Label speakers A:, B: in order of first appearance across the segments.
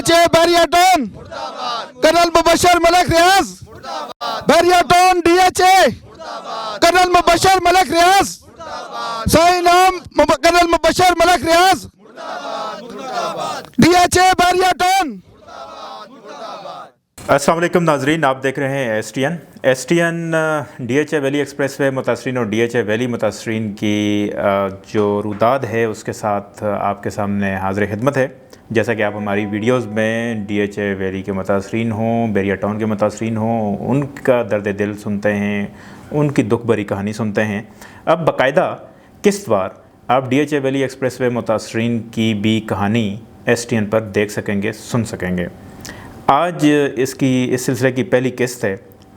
A: DHA Bahria town colonel Mubashar Malik Riaz Bahria town DHA colonel Mubashar Malik Riaz सही नाम colonel Mubashar Malik Riaz DHA Bahria town.
B: अस्सलाम वालेकुम नाजरीन, आप देख रहे हैं STN DHA valley expressway मुतासरीन और DHA वैली मुतासरीन की जो रुदाद है उसके साथ आपके सामने हाज़िर खिदमत है। जैसा कि आप हमारी वीडियोस में DHA वैली के मुतासरीन हों, बैरिया टाउन के मुतासरीन हों, उनका दर्द दिल सुनते हैं, उनकी दुख भरी कहानी सुनते हैं। अब बाकायदा किस्तवार आप DHA वैली एक्सप्रेस वे मुतासरीन की भी कहानी STN पर देख सकेंगे, सुन सकेंगे। आज इस सिलसिले की पहली किस्त है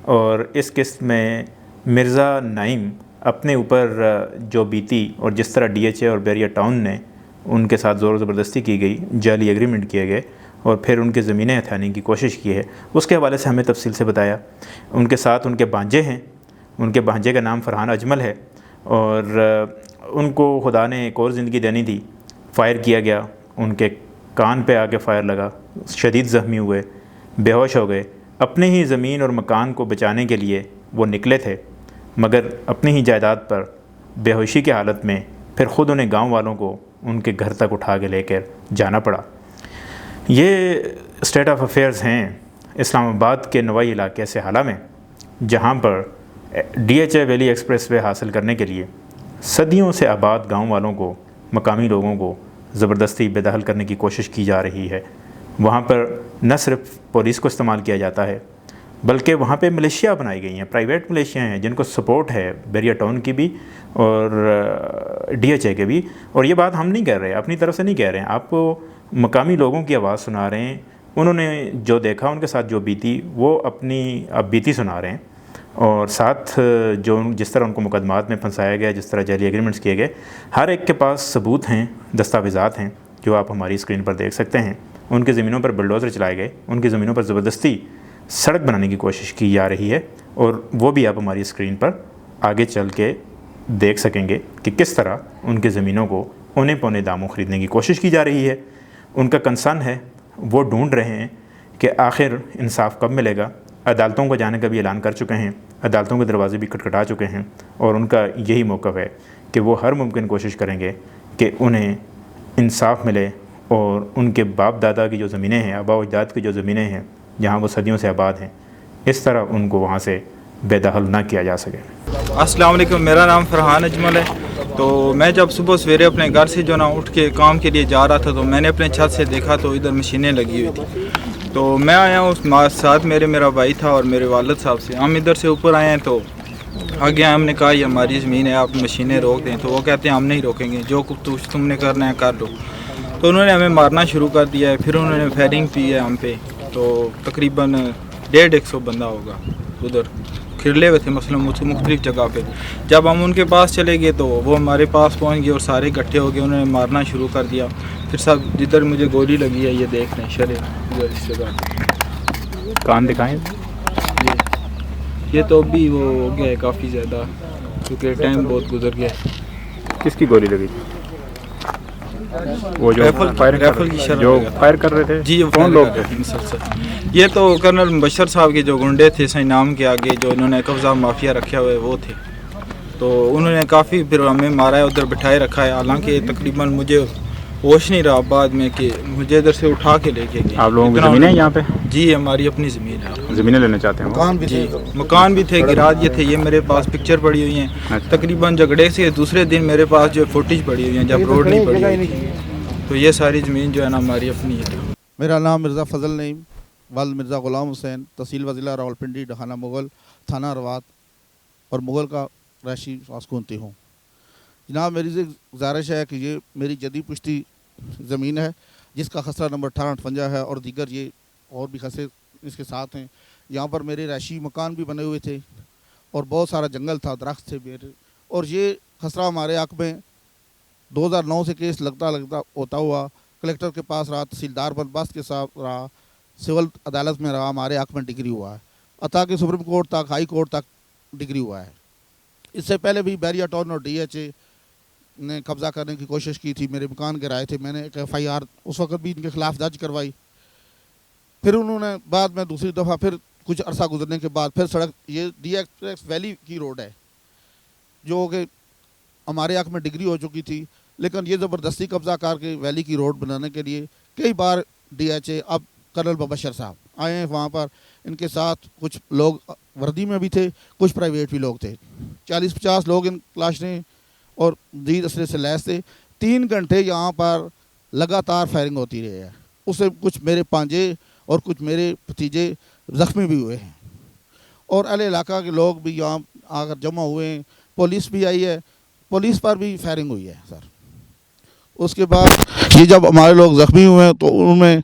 B: और इस किस्त में मिर्ज़ा नाइम अपने ऊपर जो बीती और जिस तरह DHA और बैरिया टाउन ने उनके साथ ज़ोर ज़बरदस्ती की गई, जाली एग्रीमेंट किए गए और फिर उनकी ज़मीनें हथियाने की कोशिश की है, उसके हवाले से हमें तफसील से बताया। उनके साथ उनके भांजे हैं, उनके भांजे का नाम फरहान अजमल है और उनको खुदा ने एक और ज़िंदगी देनी थी। फ़ायर किया गया, उनके कान पे आके फ़ायर लगा, शदीद ज़ख्मी हुए, बेहोश हो गए। अपनी ही ज़मीन और मकान को बचाने के लिए वो निकले थे, मगर अपनी ही जायदाद पर बेहोशी की हालत में फिर ख़ुद उन्हें गांव वालों को उनके घर तक उठा के लेकर जाना पड़ा। ये स्टेट ऑफ अफेयर्स हैं इस्लामाबाद के नवाई इलाके से हाला में, जहाँ पर DHA वैली एक्सप्रेस वे हासिल करने के लिए सदियों से आबाद गांव वालों को, मकामी लोगों को ज़बरदस्ती बेदखल करने की कोशिश की जा रही है। वहाँ पर न सिर्फ पुलिस को इस्तेमाल किया जाता है बल्कि वहाँ पे मिलिशिया बनाई गई हैं, प्राइवेट मिलिशिया हैं जिनको सपोर्ट है बैरिया टाउन की भी और DHA के भी। और ये बात हम नहीं कह रहे, अपनी तरफ से नहीं कह रहे हैं, आपको मकामी लोगों की आवाज़ सुना रहे हैं। उन्होंने जो देखा, उनके साथ जो बीती, वो अपनी अब बीती सुना रहे हैं और साथ जो जिस तरह उनको मुकदमात में फंसाया गया, जिस तरह जाली एग्रीमेंट्स किए गए, हर एक के पास सबूत हैं, दस्तावेज़ात हैं जो आप हमारी स्क्रीन पर देख सकते हैं। उनकी ज़मीनों पर बुलडोज़र चलाए गए, उनकी ज़मीनों पर ज़बरदस्ती सड़क बनाने की कोशिश की जा रही है और वो भी आप हमारी स्क्रीन पर आगे चल के देख सकेंगे कि किस तरह उनकी ज़मीनों को औने पौने दामों ख़रीदने की कोशिश की जा रही है। उनका कंसर्न है, वो ढूंढ रहे हैं कि आखिर इंसाफ कब मिलेगा। अदालतों को जाने का भी ऐलान कर चुके हैं, अदालतों के दरवाजे भी खटखटा चुके हैं और उनका यही मौक़िफ़ है कि वो हर मुमकिन कोशिश करेंगे कि उन्हें इंसाफ मिले और उनके बाप दादा की जो ज़मीनें हैं, आबा अजदाद की जो ज़मीनें हैं, जहाँ वो सदियों से आबाद हैं, इस तरह उनको वहाँ से बेदखल ना किया जा सके।
C: अस्सलाम वालेकुम, मेरा नाम फरहान अजमल है। तो मैं जब सुबह सवेरे अपने घर से जो ना उठ के काम के लिए जा रहा था तो मैंने अपने छत से देखा तो इधर मशीनें लगी हुई थी। तो मैं आया उस साथ मेरा भाई था और मेरे वालिद साहब से हम इधर से ऊपर आए हैं। तो आगे हमने कहा ये हमारी ज़मीन है, आप मशीनें रोक दें। तो वो कहते हैं हम नहीं रोकेंगे, जो कुछ तुमने करना है कर लो। तो उन्होंने हमें मारना शुरू कर दिया है, फिर उन्होंने फायरिंग की है हम पे। तो तकरीबन 150 बंदा होगा उधर खिरले हुए थे, मसलन मुख्तलिफ जगह पे। जब हम उनके पास चले गए तो वो हमारे पास पहुंच गए और सारे इकट्ठे हो गए, उन्होंने मारना शुरू कर दिया। फिर सब जिधर मुझे गोली लगी है ये देख लें, शरे इधर इस जगह
B: कान दिखाएं।
C: ये तो अभी वो हो गया है काफ़ी ज़्यादा, क्योंकि टाइम बहुत गुजर गया है।
B: किसकी गोली लगी थी? वो जो
C: राइफल की
B: जो फायर कर रहे थे
C: जी,
B: कौन लोग थे?
C: ये तो कर्नल मुबशर साहब के जो गुंडे थे सही नाम के आगे, जो इन्होंने कब्जा माफिया रखा हुआ है वो थे। तो उन्होंने काफ़ी फिर हमें मारा है, उधर बिठाए रखा है। हालांकि तकरीबन मुझे होश नहीं रहा बाद में कि मुझे इधर से उठा के लेके गए।
B: आप लोगों की ज़मीन है यहाँ पे?
C: जी, हमारी अपनी ज़मीन है।
B: ज़मीनें लेना चाहते हैं?
C: मकान भी थे, गिरा दिए थे। ये मेरे पास पिक्चर पड़ी हुई हैं। तकरीबन झगड़े से दूसरे दिन मेरे पास जो फुटेज पड़ी हुई है जब रोड नहीं पड़ी हुई थी। तो ये सारी ज़मीन जो है ना हमारी अपनी है।
A: मेरा नाम मिर्ज़ा फ़ज़ल नईम वाल मिर्ज़ा ग़ुलाम हुसैन, तहसील वज़ीला रावलपिंडी, डहाना मुग़ल, थाना रवात और मुग़ल का रैशी वास्कुंती हूँ। जनाब, मेरी गुजारिश है कि ये मेरी जदी पुश्ती ज़मीन है जिसका खसरा नंबर 1858 है और दीगर ये और भी खसरे इसके साथ हैं। यहाँ पर मेरे रैशी मकान भी बने हुए थे और बहुत सारा जंगल था, दरख्त थे मेरे। और ये खसरा हमारे हक़ में 2009 से केस लगता होता हुआ कलेक्टर के पास रहा, तहसीलदार बंदोबस्त के साथ रहा, सिविल अदालत में रहा, हमारे हक़ में डिग्री हुआ है, अता कि सुप्रीम कोर्ट तक, हाई कोर्ट तक डिग्री हुआ है। इससे पहले भी बैरिया टाउन और DHA ने कब्ज़ा करने की कोशिश की थी, मेरे मकान गिराए थे। मैंने एक FIR उस वक्त भी इनके ख़िलाफ़ दर्ज करवाई پھر انہوں نے بعد میں دوسری دفعہ پھر کچھ عرصہ گزرنے کے بعد پھر سڑک یہ ڈی ایکسپریس ویلی کی روڈ ہے جو کہ ہمارے حق میں ڈگری ہو چکی تھی، لیکن یہ زبردستی قبضہ کر کے ویلی کی روڈ بنانے کے لیے کئی بار ڈی ایچ اے اب کرنل مبشر صاحب آئے ہیں وہاں پر، ان کے ساتھ کچھ لوگ وردی میں بھی تھے، کچھ پرائیویٹ بھی لوگ تھے، 40-50 لوگ ان کلاشنے اور جدید اسلحے سے لیس تھے۔ 3 گھنٹے یہاں پر لگاتار فائرنگ ہوتی رہی ہے، اس سے کچھ میرے پانجے اور کچھ میرے بھتیجے زخمی بھی ہوئے ہیں، اور اہل علاقہ کے لوگ بھی یہاں آ کر جمع ہوئے ہیں، پولیس بھی آئی ہے، پولیس پر بھی فائرنگ ہوئی ہے سر۔ اس کے بعد یہ جب ہمارے لوگ زخمی ہوئے ہیں تو انہوں نے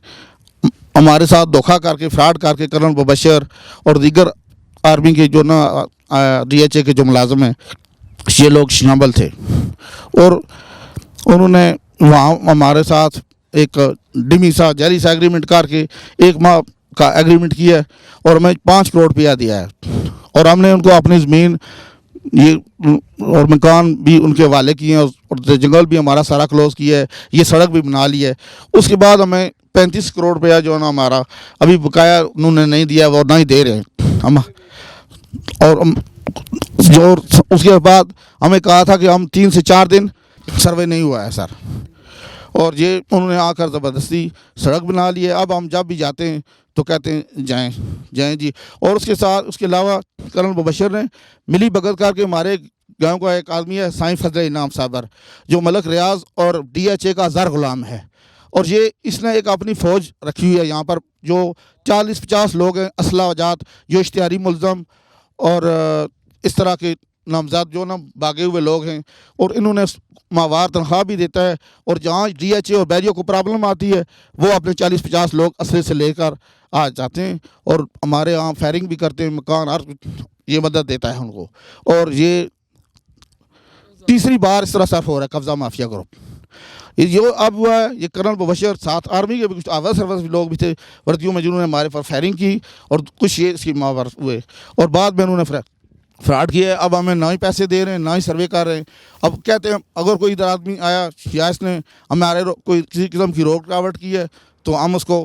A: ہمارے ساتھ دھوکہ کر کے فراڈ کر کے کرنل مبشر اور دیگر آرمی کے جو نا ڈی ایچ اے کے جو ملازم ہیں یہ لوگ شامل تھے، اور انہوں نے وہاں ہمارے ساتھ ایک ڈمی سا جعلی سا ایگریمنٹ کر کے 1 ماہ کا ایگریمنٹ کیا ہے اور ہمیں 5 کروڑ روپیہ دیا ہے، اور ہم نے ان کو اپنی زمین یہ اور مکان بھی ان کے حوالے کیے ہیں، اور جنگل بھی ہمارا سارا کلوز کیا ہے، یہ سڑک بھی بنا لی ہے۔ اس کے بعد ہمیں 35 کروڑ روپیہ جو ہے نا ہمارا ابھی بقایا انہوں نے نہیں دیا، وہ نہ ہی دے رہے ہیں ہم، اور جو اس کے بعد ہمیں کہا تھا کہ ہم 3 سے 4 دن سروے نہیں ہوا ہے سر، اور یہ انہوں نے آ کر زبردستی سڑک بنا لی ہے۔ اب ہم جب بھی جاتے ہیں تو کہتے ہیں جائیں جی، اور اس کے ساتھ اس کے علاوہ کرنل مبشر نے ملی بھگت کر کے ہمارے گاؤں کا ایک آدمی ہے سائیں فضل انعام صابر، جو ملک ریاض اور ڈی ایچ اے کا زر غلام ہے، اور یہ اس نے ایک اپنی فوج رکھی ہوئی ہے یہاں پر جو 40-50 لوگ ہیں اسلحہ جات، جو اشتہاری ملزم اور اس طرح کے نامزد جو نا بھاگے ہوئے لوگ ہیں، اور انہوں نے ماہوار تنخواہ بھی دیتا ہے، اور جہاں ڈی ایچ اے اور بیریو کو پرابلم آتی ہے وہ اپنے 40-50 لوگ اسلحے سے لے کر آ جاتے ہیں اور ہمارے یہاں فائرنگ بھی کرتے ہیں، مکان ہر یہ مدد دیتا ہے ان کو، اور یہ تیسری بار اس طرح صرف ہو رہا ہے قبضہ مافیا گروپ۔ یہ اب ہوا ہے یہ کرنل مبشر، ساتھ آرمی کے بھی کچھ آواز سروس لوگ بھی تھے وردیوں میں جنہوں نے ہمارے پر فائرنگ کی، اور کچھ یہ اس کی ماور ہوئے، اور بعد میں انہوں نے فراڈ کیا ہے۔ اب ہمیں نہ ہی پیسے دے رہے ہیں، نہ ہی سروے کر رہے ہیں۔ اب کہتے ہیں اگر کوئی ادھر آدمی آیا یا اس نے ہمارے کوئی کسی قسم کی رکاوٹ کی ہے تو ہم اس کو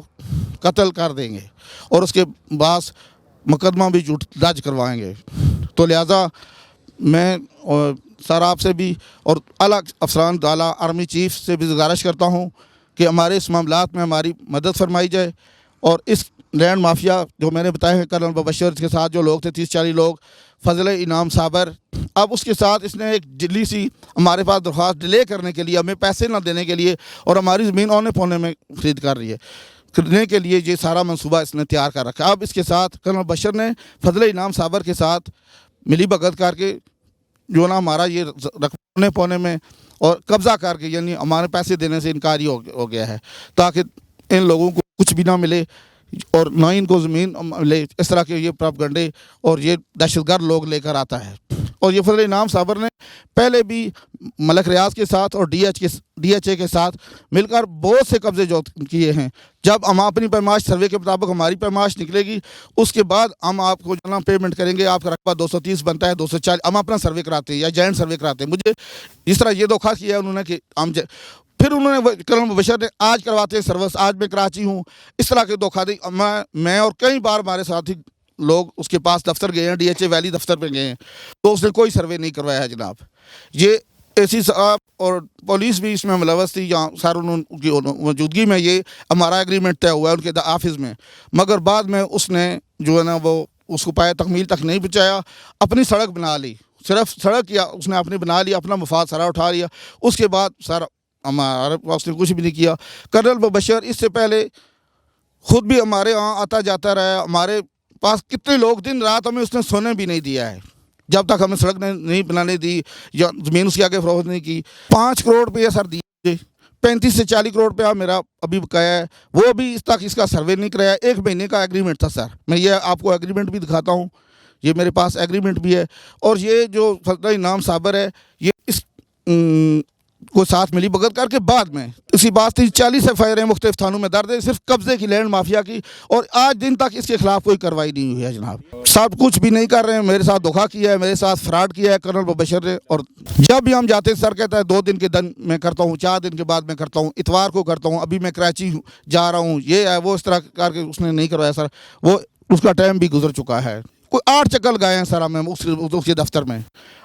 A: قتل کر دیں گے، اور اس کے بعد مقدمہ بھی درج کروائیں گے۔ تو لہٰذا میں سر آپ سے بھی اور اعلیٰ افسران اعلیٰ آرمی چیف سے بھی گزارش کرتا ہوں کہ ہمارے اس معاملات میں ہماری مدد فرمائی جائے، اور اس لینڈ مافیا جو میں نے بتایا ہے کرنل مبشر کے ساتھ جو لوگ تھے 30-40 لوگ، فضل انعام صابر، اب اس کے ساتھ اس نے ایک جلی سی ہمارے پاس درخواست ڈیلے کرنے کے لیے، ہمیں پیسے نہ دینے کے لیے، اور ہماری زمین اونے پونے میں خرید کر رہی ہے، کرنے کے لیے یہ سارا منصوبہ اس نے تیار کر رکھا ہے۔ اب اس کے ساتھ کرنل مبشر نے فضل انعام صابر کے ساتھ ملی بھگت کر کے جو نا ہمارا یہ رکھنے پونے میں اور قبضہ کر کے، یعنی ہمارے پیسے دینے سے انکاری ہو گیا ہے، تاکہ ان لوگوں کو کچھ بھی نہ ملے اور نہ ان کو زمین ملے۔ اس طرح کے یہ پراپگنڈے اور یہ دہشت گرد لوگ لے کر آتا ہے، اور یہ فضل انعام صابر نے پہلے بھی ملک ریاض کے ساتھ اور ڈی ایچ اے کے ساتھ مل کر بہت سے قبضے جو کیے ہیں۔ جب ہم اپنی پیمائش سروے کے مطابق ہماری پیمائش نکلے گی، اس کے بعد ہم آپ کو جو نا پیمنٹ کریں گے۔ آپ کا رقبہ 230 بنتا ہے، 240 ہم اپنا سروے کراتے ہیں یا جوائنٹ سروے کراتے ہیں۔ مجھے اس طرح یہ دھوکہ کیا ہے انہوں نے کہ ہم پھر انہوں نے کرنل مبشر نے آج کرواتے ہیں سروس، آج میں کراچی ہوں، اس طرح کے دھوکہ دی۔ میں اور کئی بار ہمارے ساتھی لوگ اس کے پاس دفتر گئے ہیں، ڈی ایچ اے ویلی دفتر پہ گئے ہیں، تو اس نے کوئی سروے نہیں کروایا ہے جناب۔ یہ اے سی صاحب اور پولیس بھی اس میں ملوث تھی، یہاں سر ان کی موجودگی میں یہ ہمارا ایگریمنٹ طے ہوا ہے ان کے آفس میں، مگر بعد میں اس نے جو ہے نا وہ اس کو پایا تکمیل تک نہیں پہنچایا، اپنی سڑک بنا لی، صرف سڑک یا اس نے اپنی بنا لی، اپنا مفاد سارا اٹھا لیا۔ اس کے بعد سر ہمارے پاس نے کچھ بھی نہیں کیا۔ کرنل مبشر اس سے پہلے خود بھی ہمارے یہاں آتا جاتا رہا، ہمارے پاس کتنے لوگ دن رات ہمیں اس نے سونے بھی نہیں دیا ہے، جب تک ہمیں سڑک نہیں بنانے دی یا زمین اس کے آگے فروخت نہیں کی۔ 5 کروڑ روپیہ سر دیے، 35 سے 40 کروڑ روپیہ میرا ابھی بقایا ہے، وہ ابھی اس تک اس کا سروے نہیں کرایا۔ 1 مہینے کا ایگریمنٹ تھا سر، میں یہ آپ کو ایگریمنٹ بھی دکھاتا ہوں، یہ میرے پاس ایگریمنٹ بھی ہے۔ اور یہ جو فضل انعام صابر ہے، یہ اس को साथ मिली भगत करके बाद में इसी बात थी 40 FIR मुख्तलिफ थानों में दर्ज है सिर्फ कब्जे की लैंड माफिया की, और आज दिन तक इसके खिलाफ कोई कार्रवाई नहीं हुई है जनाब। सब कुछ भी नहीं कर रहे हैं, मेरे साथ धोखा किया है, मेरे साथ फ्रॉड किया है कर्नल मुबशर ने। और जब भी हम जाते सर कहता है 2 दिन के दिन में करता हूँ, 4 दिन के बाद मैं करता हूँ, इतवार को करता हूँ, अभी मैं कराची जा रहा हूँ, ये है वो, इस तरह करके उसने नहीं करवाया सर। वो उसका टाइम भी गुजर चुका है। कोई 8 चक्कर लगाए हैं सर हमें उसके दफ्तर में।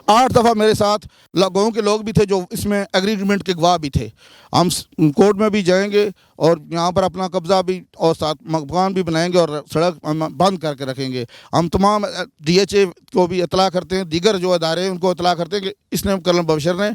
A: 8 दफ़ा मेरे साथ गाँव के लोग भी थे जो इसमें एग्रीमेंट के गवाह भी थे। हम कोर्ट में भी जाएंगे और यहाँ पर अपना कब्ज़ा भी और साथ मकान भी बनाएंगे और सड़क बंद करके रखेंगे। हम तमाम DHA को भी इतला करते हैं, दीगर जो अदारे हैं उनको इतला करते हैं कि इसने कर्नल मुबशर ने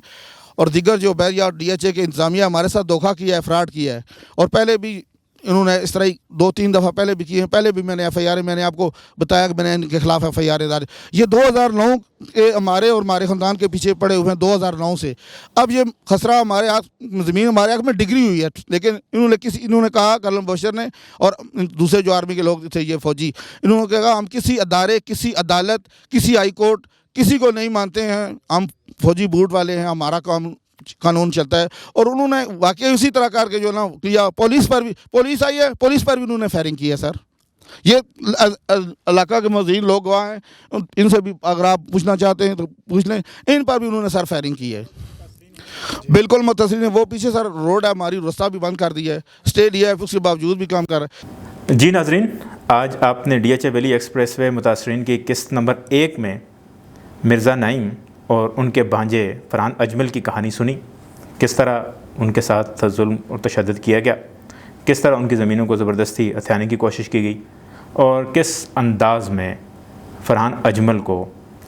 A: और दीगर जो बैरिया और DHA के इंतज़ामिया हमारे साथ धोखा किया है, फ्रॉड किया है। और पहले भी इन्होंने इस तरह ही 2-3 दफ़ा पहले भी किए हैं। पहले भी मैंने FIR, मैंने आपको बताया कि मैंने इनके खिलाफ FIR दायर। ये 2009 के हमारे और हमारे ख़ानदान के पीछे पड़े हुए हैं 2009 से। अब ये खसरा हमारे हाथ, ज़मीन हमारे हाथ में डिग्री हुई है, लेकिन इन्होंने कहा कर्नल मुबशर ने और दूसरे जो आर्मी के लोग थे, ये फ़ौजी, इन्होंने कहा हम किसी अदारे, किसी अदालत, किसी हाई कोर्ट, किसी को नहीं मानते हैं, हम फ़ौजी बूट वाले हैं, हमारा काम कानून चलता है। और उन्होंने वाकई उसी तरह करके जो ना किया, पुलिस आई है, पुलिस पर भी उन्होंने फायरिंग की है सर। ये इलाका के मज़ीद लोग गवाह हैं, इनसे भी अगर आप पूछना चाहते हैं तो पूछ लें, इन पर भी उन्होंने सर फायरिंग की है। बिल्कुल मुतसिल है, वो पीछे सर रोड है हमारी, रास्ता भी बंद कर दिया है, स्टे दिया है, उसके बावजूद भी काम कर रहा है।
B: जी नाजरीन, आज आपने DHA वैली एक्सप्रेसवे मुतासरीन की किस्त नंबर 1 में मिर्ज़ा नईम और उनके भांजे फरहान अजमल की कहानी सुनी। किस तरह उनके साथ जुल्म और तशद्दुद किया गया, किस तरह उनकी ज़मीनों को ज़बरदस्ती हथियाने की कोशिश की गई और किस अंदाज़ में फरहान अजमल को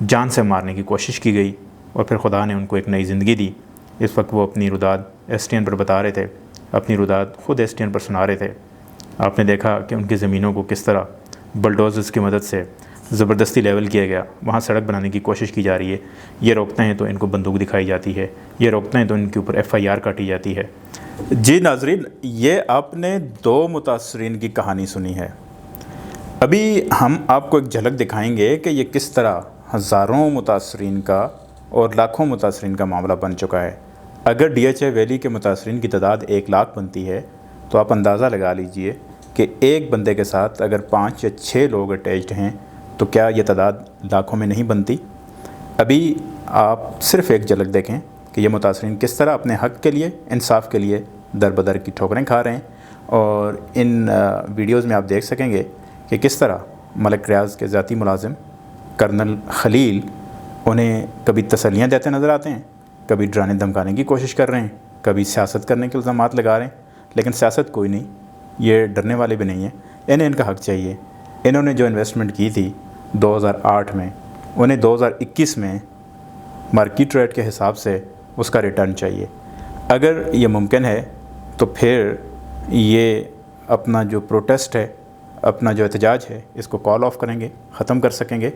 B: जान से मारने की कोशिश की गई और फिर खुदा ने उनको एक नई ज़िंदगी दी। इस वक्त वो अपनी रुदाद STN पर बता रहे थे, अपनी रुदाद ख़ुद STN पर सुना रहे थे। आपने देखा कि उनकी ज़मीनों को किस तरह बुलडोज़र्स की मदद से ज़बरदस्ती लेवल किया गया, वहाँ सड़क बनाने की कोशिश की जा रही है। ये रोकते हैं तो इनको बंदूक दिखाई जाती है, ये रोकते हैं तो इनके ऊपर FIR काटी जाती है। जी नाजरीन, ये आपने 2 मुतासरीन की कहानी सुनी है। अभी हम आपको एक झलक दिखाएंगे कि ये किस तरह हज़ारों मुतासरीन का और लाखों मुतासरीन का मामला बन चुका है। अगर DHA वैली के मुतासरीन की तादाद 1 लाख बनती है तो आप अंदाज़ा लगा लीजिए कि एक बंदे के साथ अगर 5 या 6 लोग अटैच्ड हैं तो क्या ये तादाद लाखों में नहीं बनती। अभी आप सिर्फ़ एक झलक देखें कि ये मुतासरीन किस तरह अपने हक़ के लिए, इंसाफ के लिए दर बदर की ठोकरें खा रहे हैं। और इन वीडियोज़ में आप देख सकेंगे कि किस तरह मलिक रियाज़ के ज़ाती मुलाजिम कर्नल खलील उन्हें कभी तसल्लियाँ देते नज़र आते हैं, कभी डराने धमकाने की कोशिश कर रहे हैं, कभी सियासत करने के इल्ज़ामात लगा रहे हैं। लेकिन सियासत कोई नहीं, ये डरने वाले भी नहीं हैं, इन्हें इनका हक़ चाहिए। इन्होंने जो इन्वेस्टमेंट की थी 2008 में, उन्हें 2021 में मार्केट रेट के हिसाब से उसका रिटर्न चाहिए। अगर ये मुमकिन है तो फिर ये अपना जो प्रोटेस्ट है, अपना जो एहतजाज है, इसको कॉल ऑफ करेंगे, ख़त्म कर सकेंगे।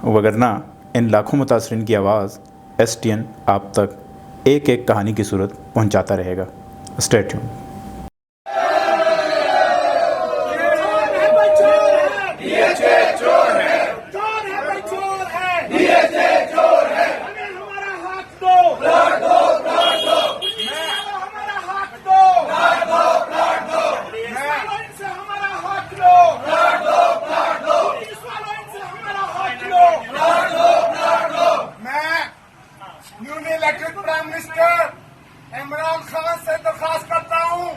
B: वगरना इन लाखों मुतासरीन की आवाज़ STN आप तक एक एक कहानी की सूरत पहुंचाता रहेगा। Stay tuned.
D: Prime minister Imran Khan से दरखास्त करता हूं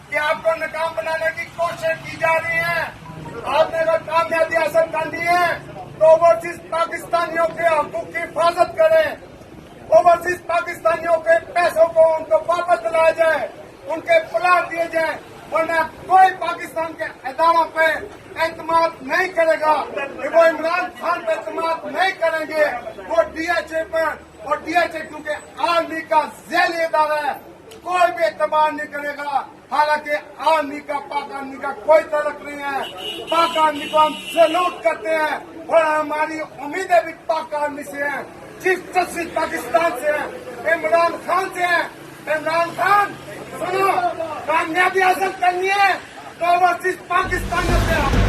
D: कि आपको नाकाम बनाने की कोशिश की जा रही है। आपने अगर कामयाबी हासिल कर ली है तो ओवरसीज पाकिस्तानियों के हकूक की हिफाजत करें, ओवरसीज पाकिस्तानियों के पैसों को उनको वापस दिलाया जाए, उनके प्लाट दिए जाए, वरना कोई पाकिस्तान के इदारों पे एतमाद नहीं करेगा। वो इमरान खान पे एतमाद नहीं करेंगे, वो DHA पर, और DHA क्योंकि आर्मी का ज़ैली इदारा है, कोई भी एतमाद नहीं करेगा। हालांकि आर्मी का पाक आर्मी का कोई तलक नहीं है, पाक आर्मी को हम सैल्यूट करते हैं और हमारी उम्मीदें भी पाक आर्मी से हैं, चीफ जस्टिस पाकिस्तान से हैं, इमरान खान से हैं। इमरान खान सुनो, कामयाबी हासिल करनी है तो ओवरसीज पाकिस्तान से